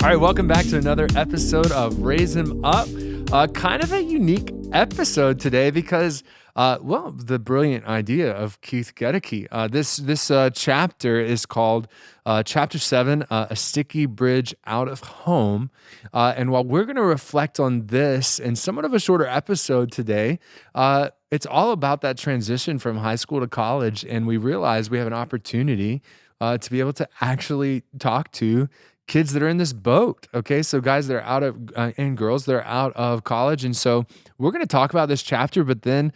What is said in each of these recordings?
All right, welcome back to another episode of Raise Him Up. Kind of a unique episode today because, the brilliant idea of Keith Gedeke. This chapter is called Chapter 7, A Sticky Bridge Out of Home. And while we're going to reflect on this in somewhat of a shorter episode today, it's all about that transition from high school to college. And we realize we have an opportunity to be able to actually talk to kids that are in this boat, okay? So guys that are out of, and girls that are out of college. And so we're going to talk about this chapter, but then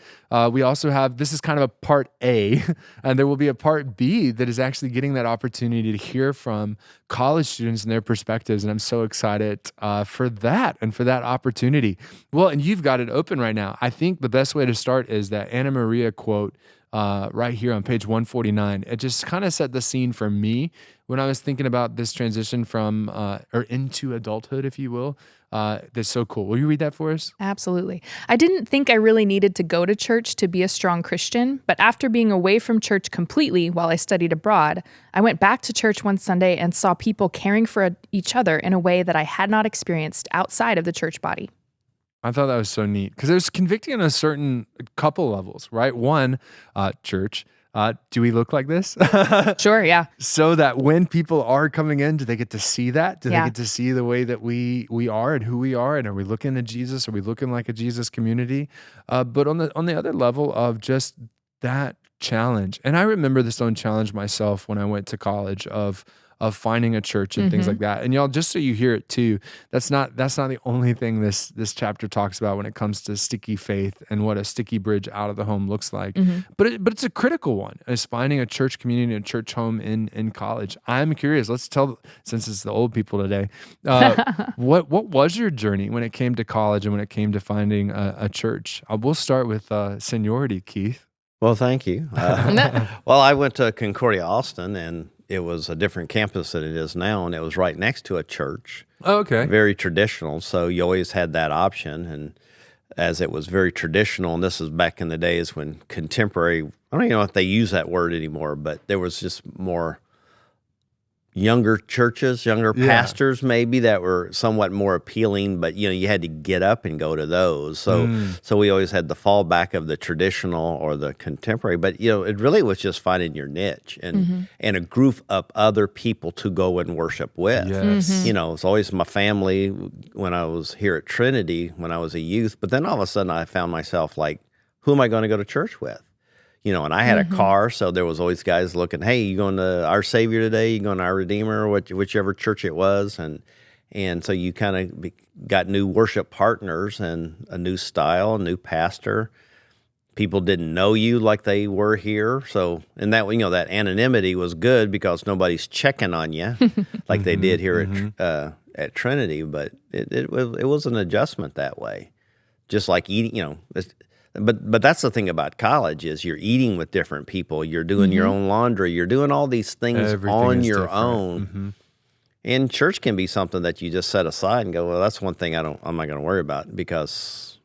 we also have, this is kind of a part A, and there will be a part B that is actually getting that opportunity to hear from college students and their perspectives. And I'm so excited for that and for that opportunity. Well, and you've got it open right now. I think the best way to start is that Anna Maria quote right here on page 149. It just kind of set the scene for me when I was thinking about this transition from or into adulthood, if you will. That's so cool. Will you read that for us? Absolutely. I didn't think I really needed to go to church to be a strong Christian, but after being away from church completely while I studied abroad, I went back to church one Sunday and saw people caring for each other in a way that I had not experienced outside of the church body. I thought that was so neat because it was convicting on a certain couple levels, right? One, church. Do we look like this? Sure, yeah. So that when people are coming in, do they get to see that? Do Yeah. they get to see the way that we are and who we are? And are we looking at Jesus? Are we looking like a Jesus community? But on the other level of just that challenge, and I remember this own challenge myself when I went to college of finding a church and things like that. And y'all, just so you hear it too, that's not the only thing this chapter talks about when it comes to sticky faith and what a sticky bridge out of the home looks like. But it's a critical one, is finding a church community, a church home in college. I'm curious. Let's tell, since it's the old people today, what was your journey when it came to college and when it came to finding a church? We'll start with seniority, Keith. Well, thank you. Well, I went to Concordia, Austin, and it was a different campus than it is now, and it was right next to a church. Oh, okay. Very traditional, so you always had that option. And as it was very traditional, and this is back in the days when contemporary, I don't even know if they use that word anymore, but there was just more younger churches, younger pastors maybe that were somewhat more appealing, but you had to get up and go to those. So we always had the fallback of the traditional or the contemporary, but it really was just finding your niche and a group of other people to go and worship with. Yes. It's always my family when I was here at Trinity when I was a youth, but then all of a sudden I found myself like, who am I going to go to church with? And I had a car, so there was always guys looking, hey, you going to Our Savior today? You going to Our Redeemer? Whichever church it was. And so you kind of got new worship partners and a new style, a new pastor. People didn't know you like they were here. So, and that, that anonymity was good because nobody's checking on you like they did here at Trinity. But it was an adjustment that way. Just like eating, But that's the thing about college is you're eating with different people. You're doing your own laundry. You're doing all these things Everything on is your different. own. And church can be something that you just set aside and go, well, that's one thing I'm not going to worry about because,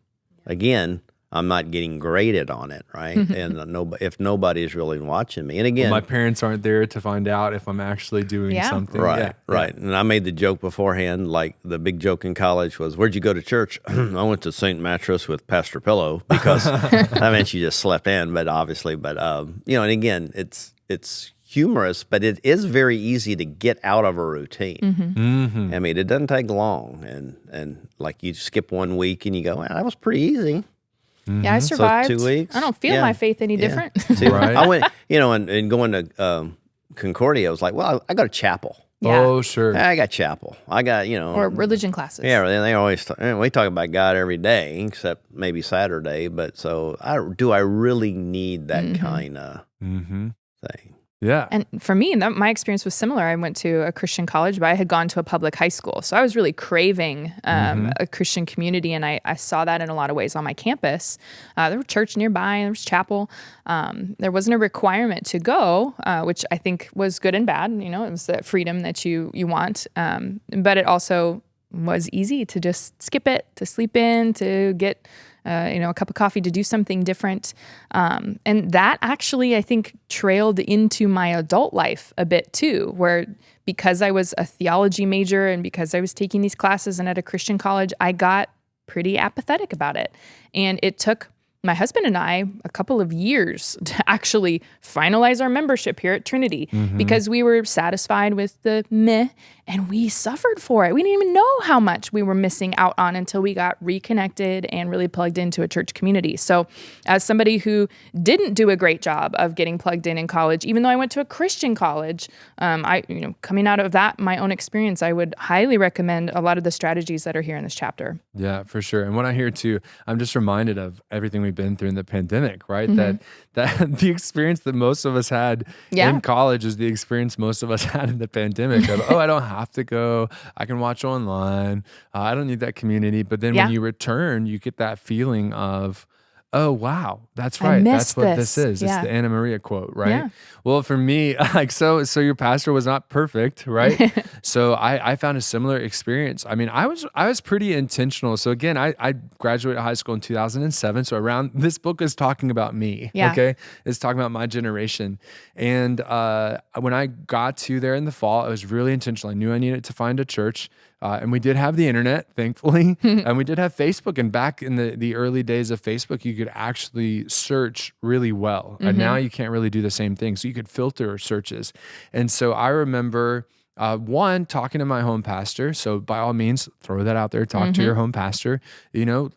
again, I'm not getting graded on it, right? And if nobody's really watching me. And again, my parents aren't there to find out if I'm actually doing something. Right. And I made the joke beforehand, like the big joke in college was, where'd you go to church? I went to St. Mattress with Pastor Pillow because that meant you just slept in, but obviously, and again, it's humorous, but it is very easy to get out of a routine. I mean, it doesn't take long. And like you skip 1 week and you go, well, that was pretty easy. Yeah, I survived. So 2 weeks. I don't feel my faith any different. Right. I went, and going to Concordia, I was like, well, I got a chapel. Yeah. Oh, sure. I got chapel. I got, Or religion classes. Yeah, they always we talk about God every day, except maybe Saturday. But so, I really need that kind of thing? Yeah. And for me, my experience was similar. I went to a Christian college, but I had gone to a public high school. So I was really craving a Christian community, and I saw that in a lot of ways on my campus. There was church nearby, and there was chapel. There wasn't a requirement to go, which I think was good and bad. It was that freedom that you want. But it also was easy to just skip it, to sleep in, to get a cup of coffee, to do something different. And that actually, I think, trailed into my adult life a bit too, where because I was a theology major and because I was taking these classes and at a Christian college, I got pretty apathetic about it. And it took my husband and I a couple of years to actually finalize our membership here at Trinity because we were satisfied with the meh, and we suffered for it. We didn't even know how much we were missing out on until we got reconnected and really plugged into a church community. So as somebody who didn't do a great job of getting plugged in college, even though I went to a Christian college, coming out of that, my own experience, I would highly recommend a lot of the strategies that are here in this chapter. Yeah, for sure. And when I hear too, I'm just reminded of everything we've been through in the pandemic, right? That the experience that most of us had in college is the experience most of us had in the pandemic of, I don't have to go. I can watch online. I don't need that community. But then when you return, you get that feeling of, oh, wow, that's right. That's what this is. It's the Anna Maria quote, right? Yeah. Well, for me, so your pastor was not perfect, right? So I found a similar experience. I mean, I was pretty intentional. So again, I graduated high school in 2007. So around, this book is talking about me, okay? It's talking about my generation. And when I got to there in the fall, I was really intentional. I knew I needed to find a church. And we did have the internet, thankfully, and we did have Facebook. And back in the early days of Facebook, you could actually search really well. And now you can't really do the same thing. So you could filter searches. And so I remember, talking to my home pastor. So by all means, throw that out there, talk to your home pastor,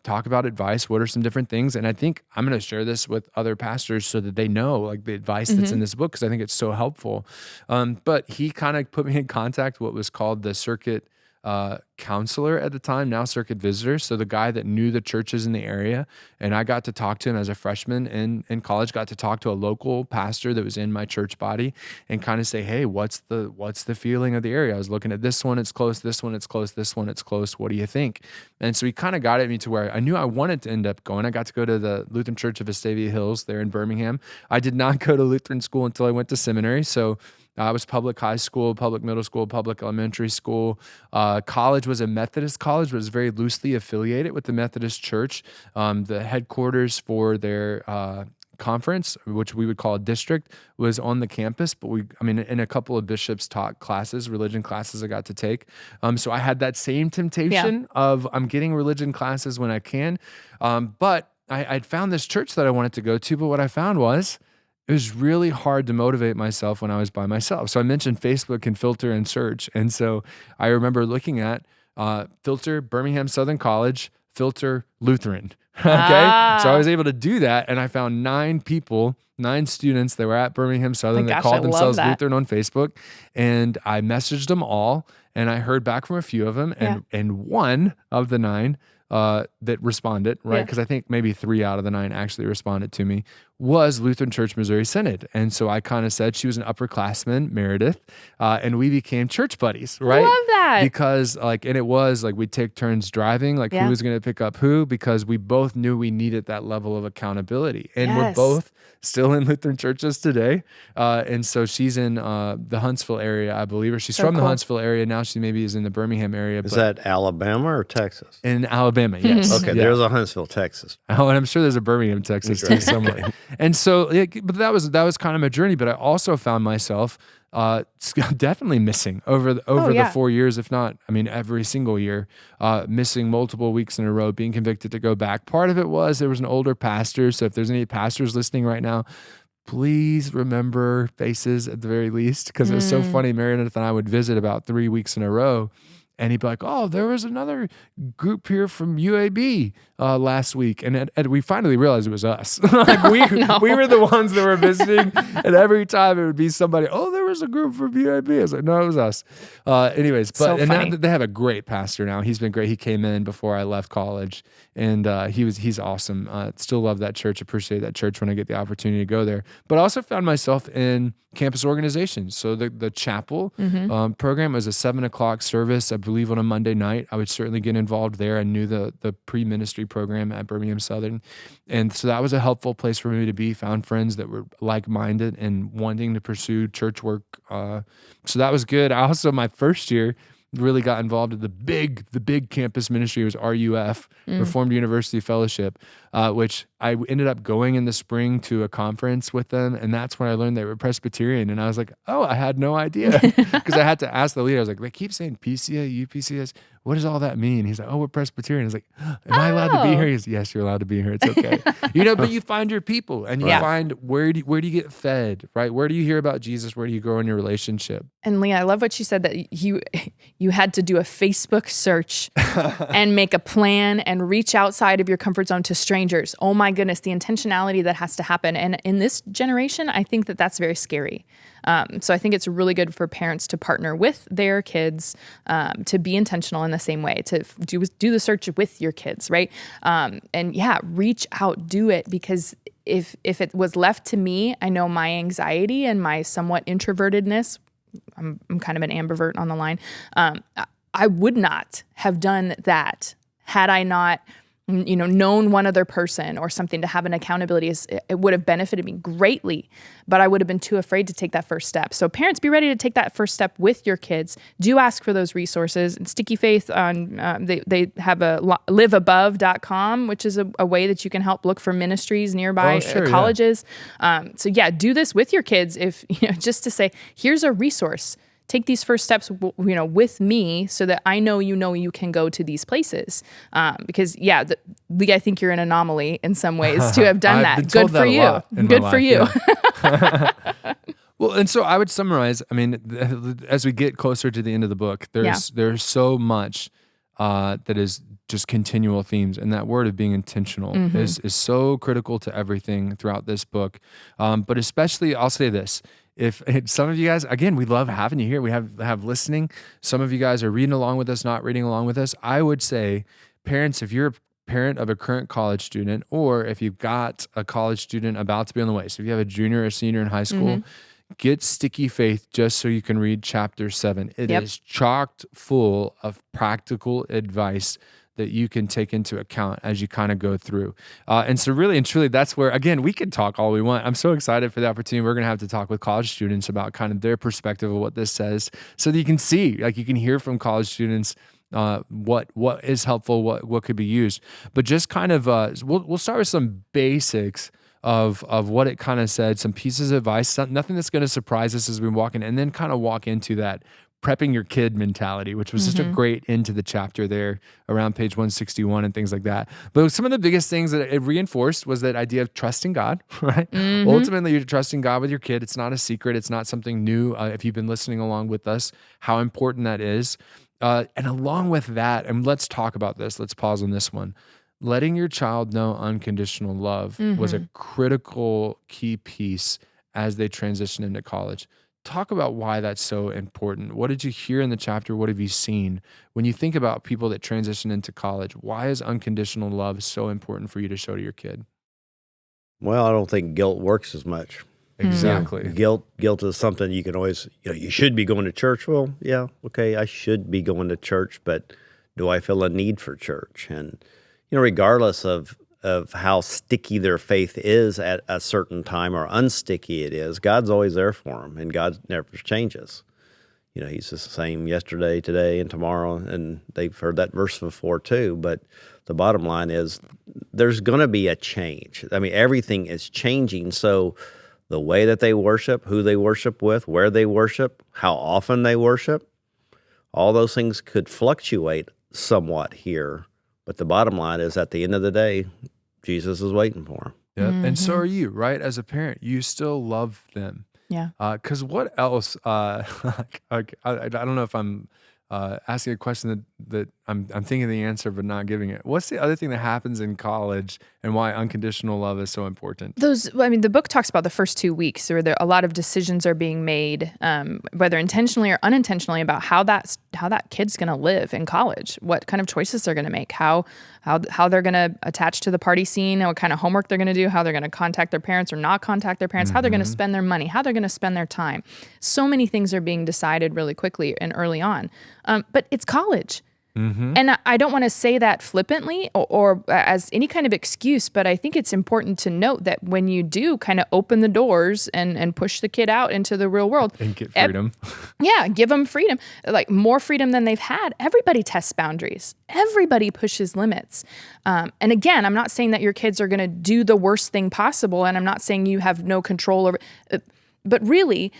talk about advice. What are some different things? And I think I'm going to share this with other pastors so that they know like the advice that's in this book, because I think it's so helpful. But he kind of put me in contact with what was called the circuit counselor at the time, now circuit visitor. So the guy that knew the churches in the area, and I got to talk to him as a freshman in college, got to talk to a local pastor that was in my church body and kind of say, hey, what's the feeling of the area? I was looking at this one, it's close, this one, it's close, this one, it's close. What do you think? And so he kind of got at me to where I knew I wanted to end up going. I got to go to the Lutheran Church of Vestavia Hills there in Birmingham. I did not go to Lutheran school until I went to seminary. So I was public high school, public middle school, public elementary school. College was a Methodist college, but was very loosely affiliated with the Methodist Church. The headquarters for their conference, which we would call a district, was on the campus. But in a couple of bishops taught classes, religion classes I got to take. So I had that same temptation of I'm getting religion classes when I can. But I'd found this church that I wanted to go to. But what I found was, it was really hard to motivate myself when I was by myself. So I mentioned Facebook and filter and search. And so I remember looking at filter Birmingham Southern College, filter Lutheran. Okay. So I was able to do that. And I found 9 students that were at Birmingham Southern that called themselves Lutheran on Facebook. And I messaged them all. And I heard back from a few of them. And one of the 9 that responded, right? Because I think maybe 3 out of the 9 actually responded to me, was Lutheran Church Missouri Synod. And so I kind of said, she was an upperclassman, Meredith, and we became church buddies, right? I love that. Because it was we'd take turns driving, who was going to pick up who, because we both knew we needed that level of accountability. And we're both still in Lutheran churches today. And so she's in the Huntsville area, I believe, or she's from the Huntsville area. Now she maybe is in the Birmingham area. Is that Alabama or Texas? In Alabama, yes. Okay, there's a Huntsville, Texas. Oh, and I'm sure there's a Birmingham, Texas too somewhere. And so, but that was kind of my journey. But I also found myself definitely missing over the 4 years, if not, every single year, missing multiple weeks in a row, being convicted to go back. Part of it was there was an older pastor. So if there's any pastors listening right now, please remember faces at the very least, because it was so funny. Meredith and I would visit about 3 weeks in a row. And he'd be like, oh, there was another group here from UAB last week. And we finally realized it was us. We were the ones that were visiting. And every time it would be somebody, oh, there was a group from UAB. I was like, no, it was us. Anyways, now they have a great pastor now. He's been great. He came in before I left college. And he's awesome. Still love that church, appreciate that church when I get the opportunity to go there. But I also found myself in campus organizations. So the chapel program was a 7:00 service, I believe, on a Monday night. I would certainly get involved there. I knew the pre-ministry program at Birmingham Southern. And so that was a helpful place for me to be, found friends that were like-minded and wanting to pursue church work. So that was good. I also, my first year, really got involved in the big campus ministry. It was RUF, Reformed University Fellowship, which I ended up going in the spring to a conference with them. And that's when I learned they were Presbyterian. And I was like, oh, I had no idea. Because I had to ask the leader. I was like, they keep saying PCA, UPCS. What does all that mean? He's like, oh, we're Presbyterian. I was like, am I allowed to be here? He's, yes, you're allowed to be here. It's okay. But you find your people and you find where do you get fed, right? Where do you hear about Jesus? Where do you grow in your relationship? And Leah, I love what you said, that you had to do a Facebook search and make a plan and reach outside of your comfort zone to strangers. Oh my goodness, the intentionality that has to happen. And in this generation, I think that that's very scary. So I think it's really good for parents to partner with their kids, to be intentional in the same way, to do the search with your kids, right? And reach out, do it, because if it was left to me, I know my anxiety and my somewhat introvertedness, I'm kind of an ambivert on the line, I would not have done that had I not known one other person or something to have an accountability. It would have benefited me greatly, but I would have been too afraid to take that first step. So parents, be ready to take that first step with your kids. Do ask for those resources. And Sticky Faith, on they have a liveabove.com, which is a way that you can help look for ministries nearby colleges. Yeah. Do this with your kids. If just to say, here's a resource. Take these first steps, with me, so that I know you can go to these places. Because Lee, I think you're an anomaly in some ways to have done that. Good for you. Good for you. Yeah. Well, and so I would summarize. I mean, as we get closer to the end of the book, there's so much that is just continual themes, and that word of being intentional is so critical to everything throughout this book. But especially, I'll say this. If some of you guys, again, we love having you here. We have listening. Some of you guys are reading along with us, not reading along with us. I would say, parents, if you're a parent of a current college student, or if you've got a college student about to be on the way, so if you have a junior or senior in high school, get Sticky Faith just so you can read chapter 7. It is chocked full of practical advice that you can take into account as you kind of go through. And so really and truly, that's where, again, we could talk all we want. I'm so excited for the opportunity. We're going to have to talk with college students about kind of their perspective of what this says, so that you can see, you can hear from college students what is helpful, what could be used. But just kind of, we'll start with some basics of what it kind of said, some pieces of advice, nothing that's going to surprise us as we walk in, and then kind of walk into that prepping your kid mentality, which was just a great end to the chapter there around page 161 and things like that. But some of the biggest things that it reinforced was that idea of trusting God, right? Ultimately, you're trusting God with your kid. It's not a secret. It's not something new. If you've been listening along with us, how important that is. And along with that, and let's talk about this. Let's pause on this one. Letting your child know unconditional love was a critical key piece as they transition into college. Talk about why that's so important. What did you hear in the chapter? What have you seen? When you think about people that transition into college, why is unconditional love so important for you to show to your kid? Well, I don't think guilt works as much. Exactly. Guilt is something you can always, you should be going to church. Well, yeah, okay, I should be going to church, but do I feel a need for church? And, regardless of how sticky their faith is at a certain time or unsticky it is, God's always there for them, and God never changes. He's the same yesterday, today, and tomorrow, and they've heard that verse before too, but the bottom line is there's going to be a change. I mean, everything is changing, so the way that they worship, who they worship with, where they worship, how often they worship, all those things could fluctuate somewhat here, but the bottom line is at the end of the day, Jesus is waiting for them. Yep. And so are you, right? As a parent, you still love them. Yeah. Because what else? I don't know if I'm asking a question that I'm thinking the answer but not giving it. What's the other thing that happens in college and why unconditional love is so important? The book talks about the first 2 weeks where a lot of decisions are being made, whether intentionally or unintentionally, about how that kid's going to live in college, what kind of choices they're going to make, how they're going to attach to the party scene, what kind of homework they're going to do, how they're going to contact their parents or not contact their parents, how they're going to spend their money, how they're going to spend their time. So many things are being decided really quickly and early on. But it's college. And I don't want to say that flippantly or as any kind of excuse, but I think it's important to note that when you do kind of open the doors and push the kid out into the real world. And get freedom. Give them freedom, like more freedom than they've had. Everybody tests boundaries. Everybody pushes limits. And again, I'm not saying that your kids are going to do the worst thing possible, and I'm not saying you have no control over but really,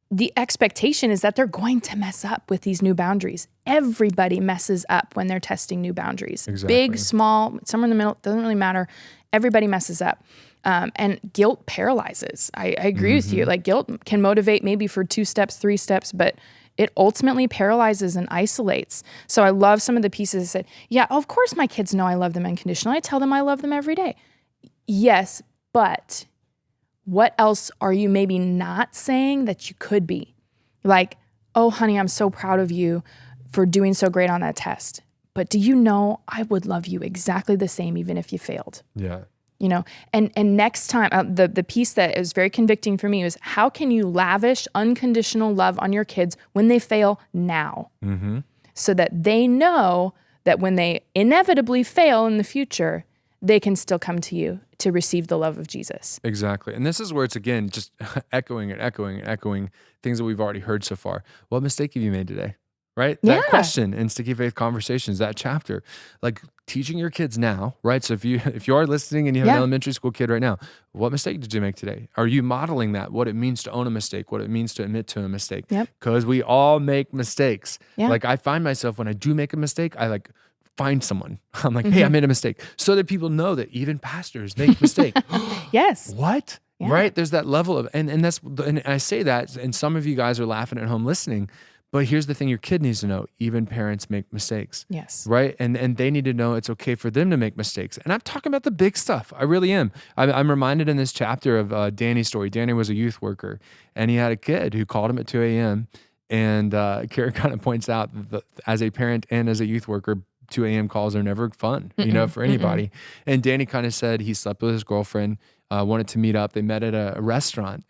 the expectation is that they're going to mess up with these new boundaries. Everybody messes up when they're testing new boundaries. Exactly. Big, small, somewhere in the middle, doesn't really matter. Everybody messes up. And guilt paralyzes. I agree with you. Like guilt can motivate maybe for 2 steps, 3 steps, but it ultimately paralyzes and isolates. So I love some of the pieces that said, yeah, of course my kids know I love them unconditionally. I tell them I love them every day. Yes, but what else are you maybe not saying that you could be? Like, oh, honey, I'm so proud of you for doing so great on that test. But do you know I would love you exactly the same even if you failed? Yeah. And next time, the piece that is very convicting for me is how can you lavish unconditional love on your kids when they fail now? So that they know that when they inevitably fail in the future, they can still come to you to receive the love of Jesus. Exactly. And this is where it's, again, just echoing things that we've already heard so far. What mistake have you made today? Right? Yeah. That question in Sticky Faith Conversations, that chapter, like teaching your kids now, right? So if you are listening and you have an elementary school kid right now, what mistake did you make today? Are you modeling that? What it means to own a mistake, what it means to admit to a mistake? Because we all make mistakes. Like I find myself when I do make a mistake, I like find someone. I'm like, hey, I made a mistake. So that people know that even pastors make mistakes. Yes. What? Yeah. Right? There's that level of, and I say that, and some of you guys are laughing at home listening, but here's the thing your kid needs to know, even parents make mistakes. Yes. Right? And they need to know it's okay for them to make mistakes. And I'm talking about the big stuff. I really am. I'm reminded in this chapter of Danny's story. Danny was a youth worker, and he had a kid who called him at 2 a.m. And Kara kind of points out that as a parent and as a youth worker, 2 a.m. calls are never fun, for anybody. And Danny kind of said he slept with his girlfriend, wanted to meet up. They met at a restaurant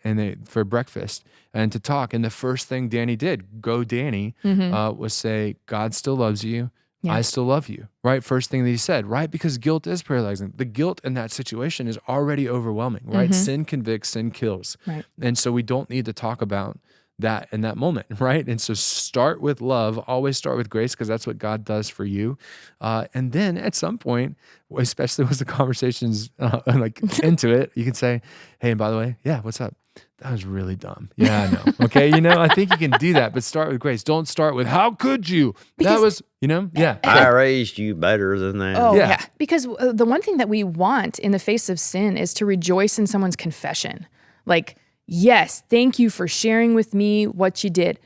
for breakfast and to talk. And the first thing Danny did, was say, God still loves you. Yeah. I still love you, right? First thing that he said, right? Because guilt is paralyzing. The guilt in that situation is already overwhelming, right? Sin convicts, sin kills. Right. And so we don't need to talk about that in that moment, right? And so start with love, always start with grace, because that's what God does for you. And then at some point, especially with the conversations like into it, you can say, hey, and by the way, yeah, what's up? That was really dumb. Yeah, I know. Okay, I think you can do that, but start with grace. Don't start with, how could you? Because, that was, yeah. I raised you better than that. Oh, yeah. Because the one thing that we want in the face of sin is to rejoice in someone's confession. Like, yes, thank you for sharing with me what you did.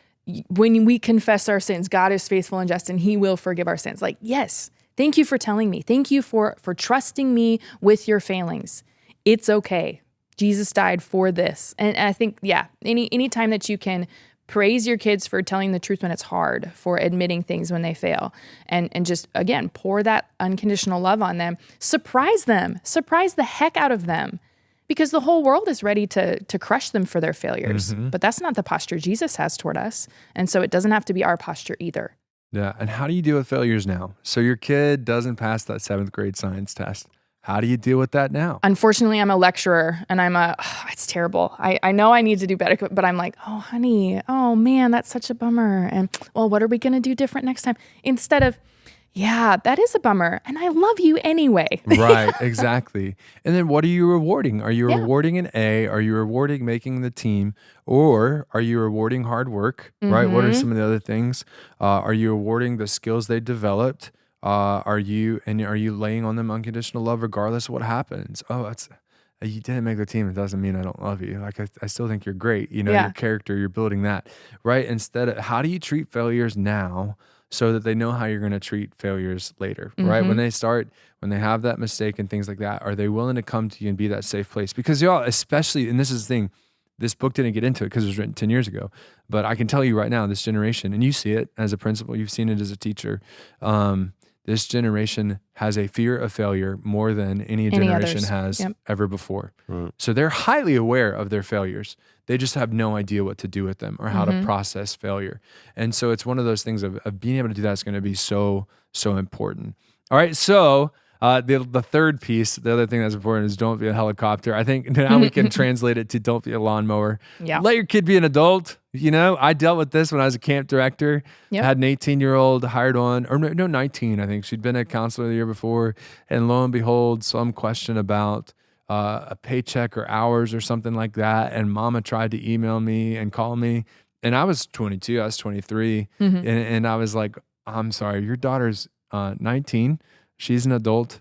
When we confess our sins, God is faithful and just, and he will forgive our sins. Like, yes, thank you for telling me. Thank you for trusting me with your failings. It's okay. Jesus died for this. And I think, any time that you can praise your kids for telling the truth when it's hard, for admitting things when they fail, and just, again, pour that unconditional love on them. Surprise the heck out of them. Because the whole world is ready to crush them for their failures. But that's not the posture Jesus has toward us. And so it doesn't have to be our posture either. Yeah. And how do you deal with failures now? So your kid doesn't pass that 7th grade science test. How do you deal with that now? Unfortunately, I'm a lecturer and it's terrible. I know I need to do better, but I'm like, oh, honey, oh man, that's such a bummer. And well, what are we going to do different next time? Instead of, yeah, that is a bummer. And I love you anyway. Right, exactly. And then what are you rewarding? Are you rewarding an A? Are you rewarding making the team? Or are you rewarding hard work, right? What are some of the other things? Are you rewarding the skills they developed? Are you laying on them unconditional love regardless of what happens? Oh, you didn't make the team. It doesn't mean I don't love you. Like I still think you're great. Your character, you're building that, right? Instead of, how do you treat failures now so that they know how you're going to treat failures later, right? When they have that mistake and things like that, are they willing to come to you and be that safe place? Because y'all, especially, and this is the thing, this book didn't get into it because it was written 10 years ago, but I can tell you right now, this generation, and you see it as a principal, you've seen it as a teacher, this generation has a fear of failure more than any generation others. has Yep. ever before. So they're highly aware of their failures. They just have no idea what to do with them or how to process failure. And so it's one of those things of being able to do that is going to be so, so important. All right. So the third piece, the other thing that's important is don't be a helicopter. I think now we can translate it to don't be a lawnmower. Yeah. Let your kid be an adult. You know, I dealt with this when I was a camp director. Yep. I had an 18-year-old hired on, or no, 19, I think. She'd been a counselor the year before. And lo and behold, some question about a paycheck or hours or something like that. And mama tried to email me and call me. And I was 22, I was 23. And I was like, I'm sorry, your daughter's 19. She's an adult.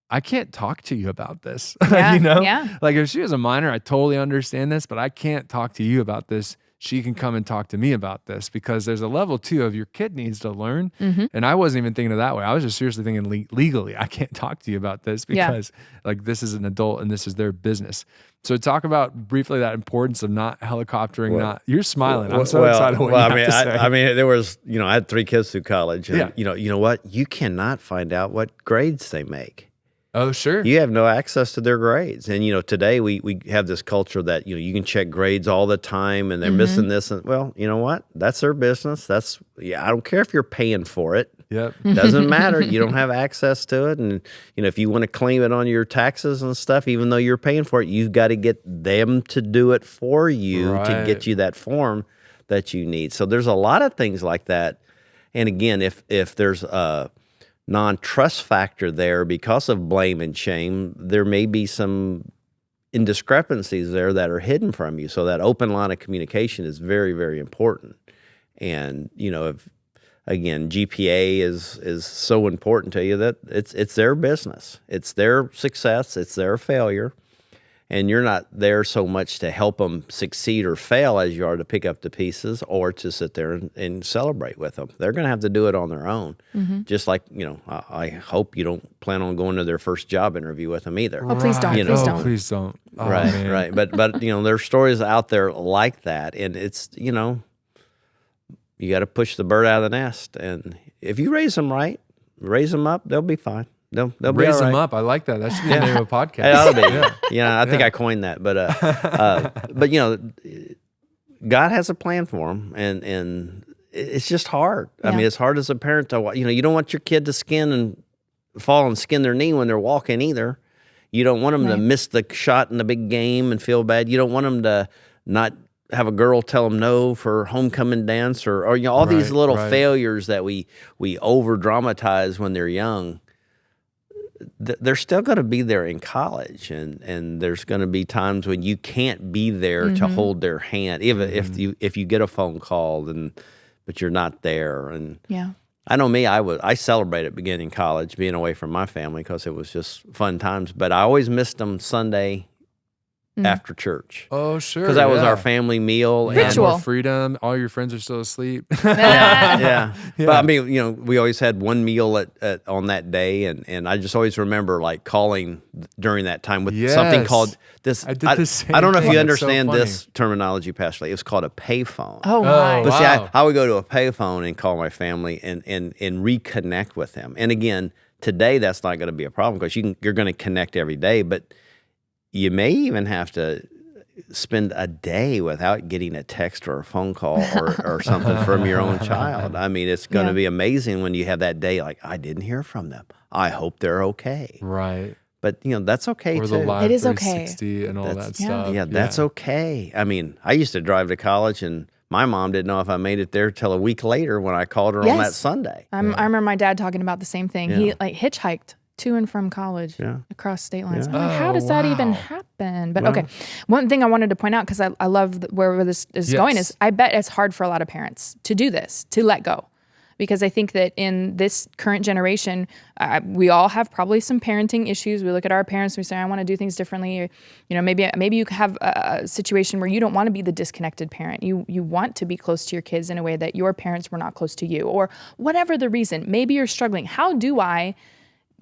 I can't talk to you about this. Yeah, you know, yeah. like if she was a minor, I totally understand this, but I can't talk to you about this. She can come and talk to me about this because there's a level too of your kid needs to learn. And I wasn't even thinking of that way. I was just seriously thinking legally, I can't talk to you about this because like this is an adult and this is their business. So talk about briefly that importance of not helicoptering, you're smiling. I'm so excited what you have to say. I mean, there was, I had 3 kids through college and you know what? You cannot find out what grades they make. Oh, sure. You have no access to their grades. And, today we have this culture that, you can check grades all the time and they're missing this. And well, you know what? That's their business. I don't care if you're paying for it. Yep. Doesn't matter. You don't have access to it. And, if you want to claim it on your taxes and stuff, even though you're paying for it, you've got to get them to do it for you to get you that form that you need. So there's a lot of things like that. And again, if there's a non-trust factor there because of blame and shame, there may be some indiscrepancies there that are hidden from you. So that open line of communication is very, very important. And, if again, GPA is so important to you that it's their business. It's their success. It's their failure. And you're not there so much to help them succeed or fail as you are to pick up the pieces or to sit there and celebrate with them. They're going to have to do it on their own. Just like, I hope you don't plan on going to their first job interview with them either. Oh, please don't. Please don't. Please don't. Oh, right, man. right. But there's stories out there like that. And it's, you got to push the bird out of the nest. And if you raise them right, raise them up, they'll be fine. They'll be Raise all right. them up. I like that. That should be the name of a podcast. It ought to be. I think I coined that. But God has a plan for them, and it's just hard. I mean, it's hard as a parent to you don't want your kid to fall and skin their knee when they're walking either. You don't want them to miss the shot in the big game and feel bad. You don't want them to not have a girl tell them no for homecoming dance or all these little failures that we over dramatize when they're young. They're still going to be there in college, and there's going to be times when you can't be there to hold their hand, even if you get a phone call, but you're not there. And I know me, I celebrated beginning college, being away from my family because it was just fun times. But I always missed them Sunday after church. Oh, sure. Because that was our family meal. Ritual. More freedom. All your friends are still asleep. Yeah. But I mean, we always had one meal on that day, and I just always remember like calling during that time with something called this. I did the same I don't know if thing. you It's so understand funny. this terminology, Pastor Lee. It was called a payphone. Oh, my. But see, wow. I would go to a payphone and call my family and reconnect with them. And again, today that's not going to be a problem because you're going to connect every day, but you may even have to spend a day without getting a text or a phone call or something from your own child. I mean, it's going to be amazing when you have that day like, I didn't hear from them. I hope they're okay. Right. But, that's okay Or too. the live It is okay. 360 and all that stuff. Yeah, that's okay. I mean, I used to drive to college and my mom didn't know if I made it there till a week later when I called her on that Sunday. I remember my dad talking about the same thing. He hitchhiked to and from college across state lines. I'm like, how does that even happen? But okay, one thing I wanted to point out, because I love where this is going, is I bet it's hard for a lot of parents to do this, to let go. Because I think that in this current generation, we all have probably some parenting issues. We look at our parents and we say, I want to do things differently. Or, maybe you have a situation where you don't want to be the disconnected parent. You want to be close to your kids in a way that your parents were not close to you, or whatever the reason. Maybe you're struggling. How do I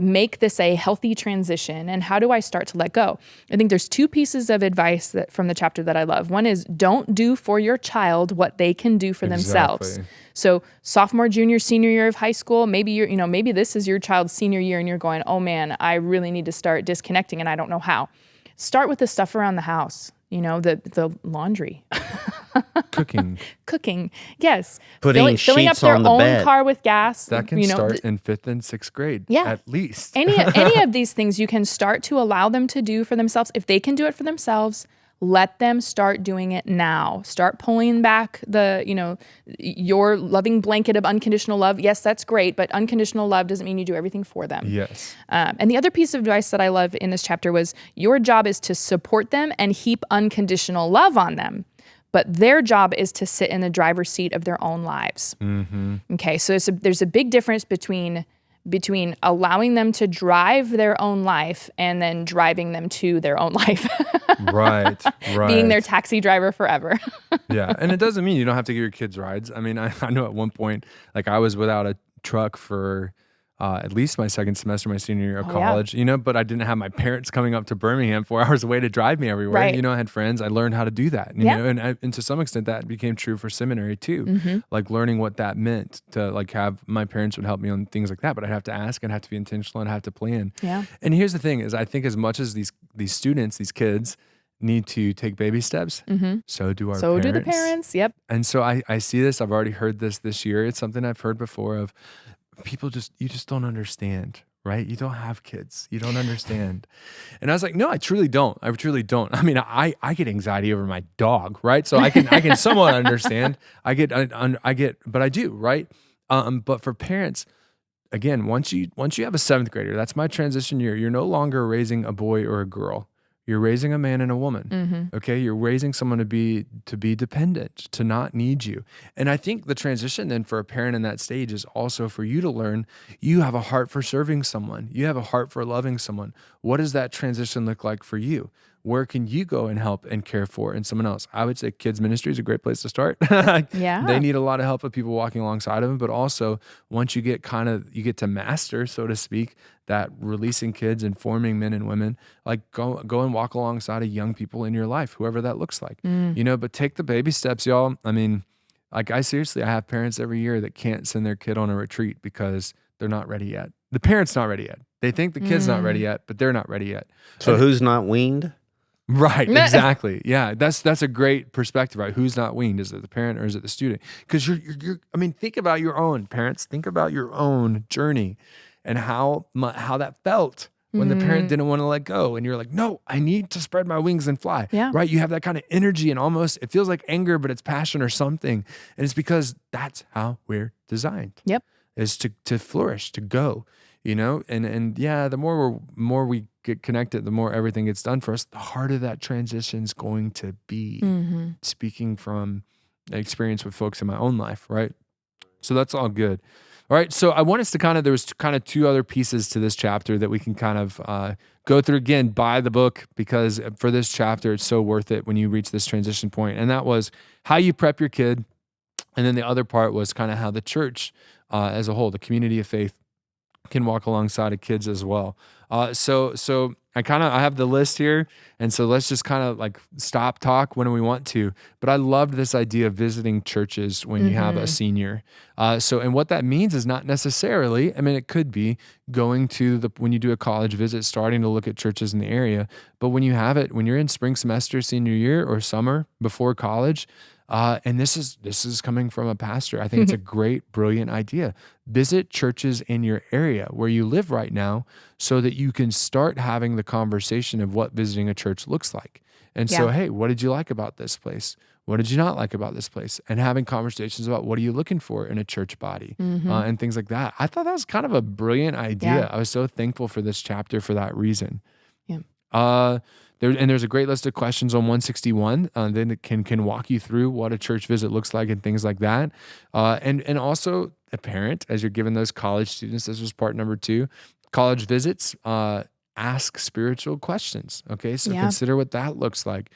make this a healthy transition? And how do I start to let go? I think there's two pieces of advice from the chapter that I love. One is don't do for your child what they can do for themselves. So sophomore, junior, senior year of high school, maybe this is your child's senior year and you're going, oh man, I really need to start disconnecting and I don't know how. Start with the stuff around the house, the laundry. Cooking, yes. Filling up their own car with gas. That can start in 5th and 6th grade, at least. any of these things you can start to allow them to do for themselves. If they can do it for themselves, let them start doing it now. Start pulling back your loving blanket of unconditional love. Yes, that's great, but unconditional love doesn't mean you do everything for them. Yes. And the other piece of advice that I love in this chapter was your job is to support them and heap unconditional love on them. But their job is to sit in the driver's seat of their own lives. Mm-hmm. Okay, so there's a big difference between allowing them to drive their own life and then driving them to their own life. Right. Being their taxi driver forever. Yeah, and it doesn't mean you don't have to give your kids rides. I mean, I know at one point, like I was without a truck for at least my second semester, my senior year of college, but I didn't have my parents coming up to Birmingham 4 hours away to drive me everywhere. Right. I had friends. I learned how to do that, and to some extent that became true for seminary too, like learning what that meant to like have my parents would help me on things like that, but I'd have to ask and have to be intentional and have to plan. Yeah. And here's the thing is I think as much as these students, these kids need to take baby steps, so do our parents. So do the parents, yep. And so I see this, I've already heard this year. It's something I've heard before of people you just don't understand, right? You don't have kids. You don't understand. And I was like, no, I truly don't. I mean, I get anxiety over my dog, right? So I can somewhat understand. I get, but I do, right? But for parents, again, once you have a 7th grader, that's my transition year. You're no longer raising a boy or a girl. You're raising a man and a woman. Okay, you're raising someone to be dependent, to not need you. And I think the transition then for a parent in that stage is also for you to learn you have a heart for serving someone. You have a heart for loving someone. What does that transition look like for you? Where can you go and help and care for in someone else? I would say kids ministry is a great place to start. Yeah. They need a lot of help of people walking alongside of them, but also once you get to master, so to speak, that releasing kids and forming men and women, like go and walk alongside of young people in your life, whoever that looks like, but take the baby steps, y'all. I mean, like I have parents every year that can't send their kid on a retreat because they're not ready yet. The parent's not ready yet. They think the kid's not ready yet, but they're not ready yet. So who's not weaned? Right, exactly. Yeah, that's a great perspective, right? Who's not weaned? Is it the parent or is it the student? Because I mean, think about your own parents. Think about your own journey and how that felt when the parent didn't want to let go, and you're like, no, I need to spread my wings and fly. Yeah. Right? You have that kind of energy, and almost it feels like anger, but it's passion or something, and it's because that's how we're designed. Yep. Is to flourish, to go. And yeah, the more we get connected, the more everything gets done for us, the harder that transition is going to be. Speaking from experience with folks in my own life, right? So that's all good. All right, so I want us to there was kind of 2 other pieces to this chapter that we can kind of go through. Again, buy the book, because for this chapter, it's so worth it when you reach this transition point. And that was how you prep your kid. And then the other part was kind of how the church as a whole, the community of faith, can walk alongside of kids as well. So I have the list here, and so let's just kind of like stop talk when we want to. But I loved this idea of visiting churches when you have a senior. And what that means is not necessarily, I mean, it could be going to when you do a college visit, starting to look at churches in the area. But when you're in spring semester, senior year, or summer before college, and this is coming from a pastor. I think it's a great, brilliant idea. Visit churches in your area where you live right now so that you can start having the conversation of what visiting a church looks like. And so, hey, what did you like about this place? What did you not like about this place? And having conversations about what are you looking for in a church body and things like that. I thought that was kind of a brilliant idea. Yeah. I was so thankful for this chapter for that reason. Yeah. There's a great list of questions on 161 then it can walk you through what a church visit looks like and things like that. And also a parent, as you're giving those college students, this was part number 2, college visits. ask spiritual questions. Okay. So Yeah. consider what that looks like.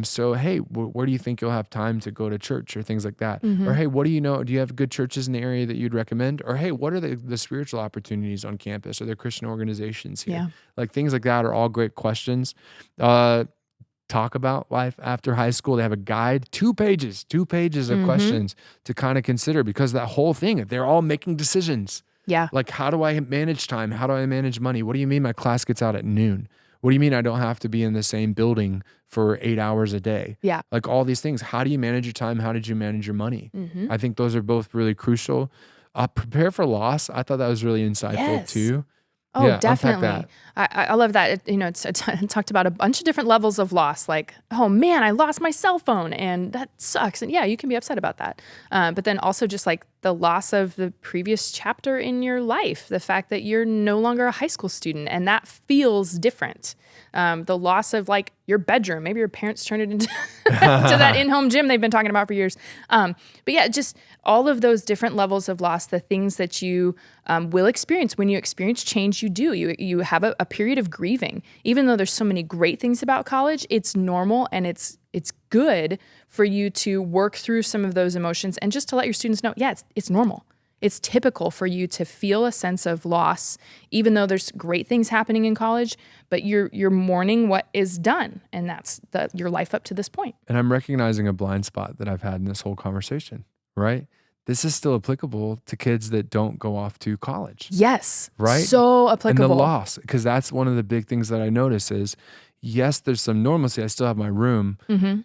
So, hey, where do you think you'll have time to go to church or things like that? Or, hey, what do you know? Do you have good churches in the area that you'd recommend? Or, hey, what are the spiritual opportunities on campus? Are there Christian organizations here? Yeah. Like things like that are all great questions. Talk about life after high school. They have a guide, 2 pages of questions to kind of consider, because that whole thing, they're all making decisions. Yeah. Like, how do I manage time? How do I manage money? What do you mean my class gets out at noon? What do you mean I don't have to be in the same building for 8 hours a day? Yeah. Like all these things. How do you manage your time? How did you manage your money? I think those are both really crucial. Prepare for loss. I thought that was really insightful Yes. too. Oh, Yeah, unpack definitely. that. I love that. It talked about a bunch of different levels of loss. Like, oh man, I lost my cell phone, and that sucks. And yeah, you can be upset about that. But then also just like the loss of the previous chapter in your life, the fact that you're no longer a high school student, and that feels different. The loss of like your bedroom. Maybe your parents turned it into to that in-home gym they've been talking about for years. But yeah, just all of those different levels of loss, the things that you will experience when you experience change. You have a period of grieving. Even though there's so many great things about college, it's normal and it's good for you to work through some of those emotions and just to let your students know, yeah, it's normal. It's typical for you to feel a sense of loss, even though there's great things happening in college, but you're mourning what is done, and that's your life up to this point. And I'm recognizing a blind spot that I've had in this whole conversation, right? This is still applicable to kids that don't go off to college. Yes. Right? So applicable. And the loss, because that's one of the big things that I notice is, yes, there's some normalcy. I still have my room,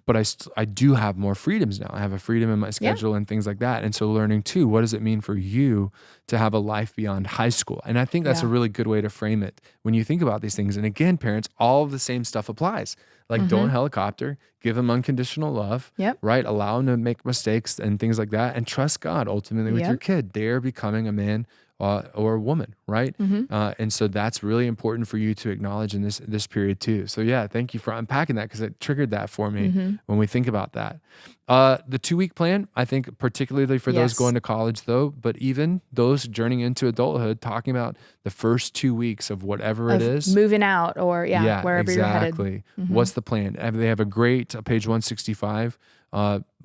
but I do have more freedoms now. I have a freedom in my schedule and things like that. And so learning too, what does it mean for you to have a life beyond high school? And I think that's a really good way to frame it when you think about these things. And again, parents, all of the same stuff applies. Like don't helicopter, give them unconditional love, right? Allow them to make mistakes and things like that, and trust God ultimately with your kid. They're becoming a man or a woman, right? And so that's really important for you to acknowledge in this period too. So yeah, thank you for unpacking that, because it triggered that for me when we think about that. The 2-week plan, I think particularly for those going to college though, but even those journeying into adulthood, talking about the first 2 weeks of whatever it is. Moving out or wherever you're headed. What's the plan? They have a great page 165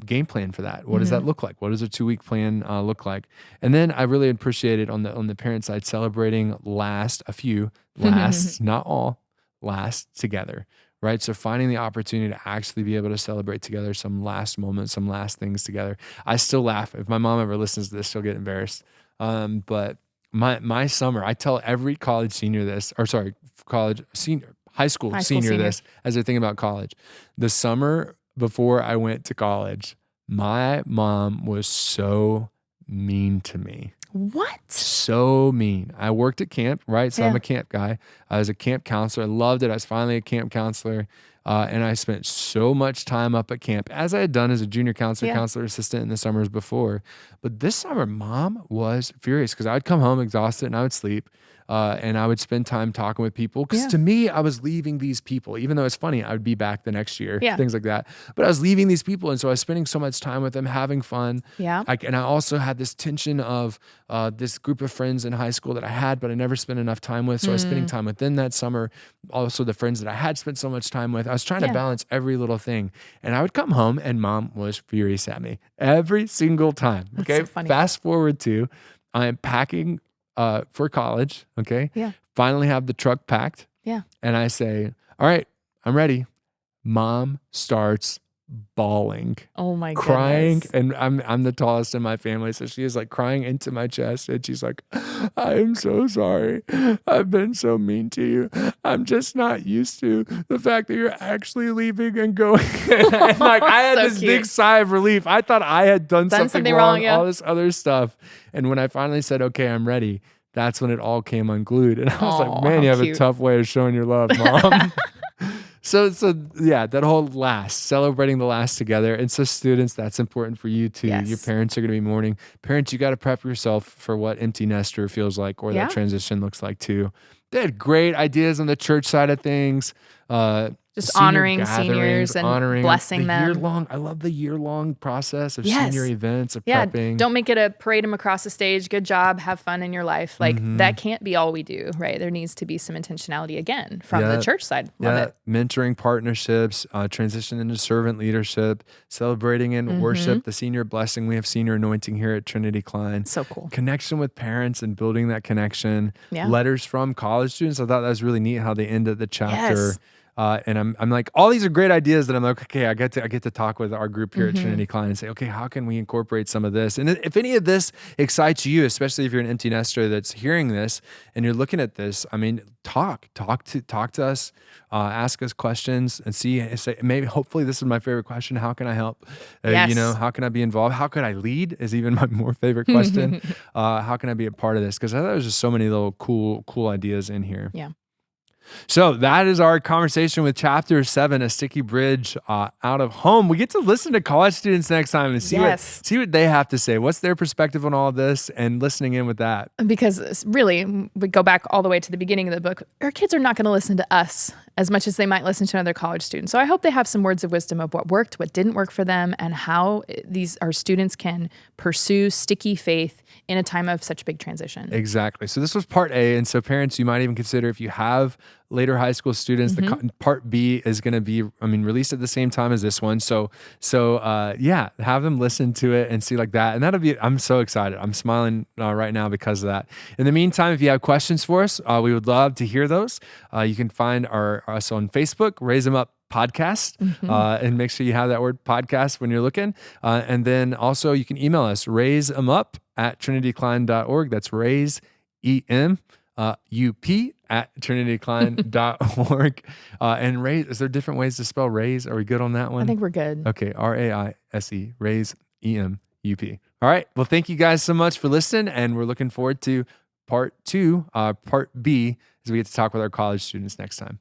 game plan for that. What does that look like? What does a 2-week plan look like? And then I really appreciated on the parent side celebrating a few lasts, not all, last together, right? So finding the opportunity to actually be able to celebrate together some last moments, some last things together. I still laugh. If my mom ever listens to this, she'll get embarrassed. But my summer, I tell every high school senior this as they're thinking about college. The summer before I went to college, my mom was so mean to me. What? So mean. I worked at camp, right? So I'm a camp guy. I was a camp counselor. I loved it. I was finally a camp counselor. And I spent so much time up at camp, as I had done as a junior counselor, counselor assistant in the summers before. But this summer, mom was furious because I would come home exhausted and I would sleep. And I would spend time talking with people, because to me, I was leaving these people, even though it's funny, I would be back the next year, things like that. But I was leaving these people. And so I was spending so much time with them, having fun. And I also had this tension of this group of friends in high school that I had, but I never spent enough time with. So I was spending time with them that summer. Also the friends that I had spent so much time with. I was trying to balance every little thing. And I would come home and mom was furious at me every single time. Okay. So funny. Fast forward to, I am packing for college, okay? Finally have the truck packed. And I say, all right, I'm ready. Mom starts bawling. Oh my god. Crying. And I'm the tallest in my family. So she is like crying into my chest. And she's like, I am so sorry. I've been so mean to you. I'm just not used to the fact that you're actually leaving and going. and like I had So this cute. big sigh of relief. I thought I had done something wrong, all this other stuff. And when I finally said, okay, I'm ready, that's when it all came unglued. And I was like, man, you have a tough way of showing your love, mom. So yeah, that whole celebrating the last together. And so students, that's important for you too. Your parents are going to be mourning. Parents, you got to prep yourself for what empty nester feels like, or that transition looks like too. They had great ideas on the church side of things. Just Senior honoring seniors gatherings, and honoring blessing the them. year-long. I love the year-long process of Yes. senior events, of Yeah, prepping. don't make it a parade them across the stage. Good job. Have fun in your life. Like that can't be all we do, right? There needs to be some intentionality again from the church side. Love it. Mentoring partnerships, transition into servant leadership, celebrating and worship, the senior blessing. We have senior anointing here at Trinity Klein. So cool. Connection with parents and building that connection. Yeah. Letters from college students. I thought that was really neat how they ended the chapter. Yes. And I'm like, all these are great ideas that I'm like, okay, I get to talk with our group here at Trinity Klein and say, okay, how can we incorporate some of this? And if any of this excites you, especially if you're an empty nester that's hearing this and you're looking at this, I mean, talk to us, ask us questions and say, maybe, hopefully this is my favorite question. How can I help? Yes. How can I be involved? How could I lead is even my more favorite question. How can I be a part of this? Because I thought there's just so many little cool ideas in here. Yeah. So that is our conversation with Chapter 7, A Sticky Bridge Out of Home. We get to listen to college students next time and see what they have to say. What's their perspective on all of this, and listening in with that. Because really, we go back all the way to the beginning of the book. Our kids are not going to listen to us as much as they might listen to another college student. So I hope they have some words of wisdom of what worked, what didn't work for them, and how our students can pursue sticky faith in a time of such big transition. Exactly. So this was part A. And so parents, you might even consider, if you have later high school students, the part B is going to be, released at the same time as this one. So have them listen to it and see like that. And I'm so excited. I'm smiling right now because of that. In the meantime, if you have questions for us, we would love to hear those. You can find us on Facebook, Raise 'em Up Podcast, and make sure you have that word podcast when you're looking. And then also you can email us, raiseemup@trinitycline.org. That's raise, EM-UP @trinitycline.org. And raise, is there different ways to spell raise? Are we good on that one? I think we're good. Okay, RAISE, raise, EMUP. All right. Well, thank you guys so much for listening, and we're looking forward to part B, as we get to talk with our college students next time.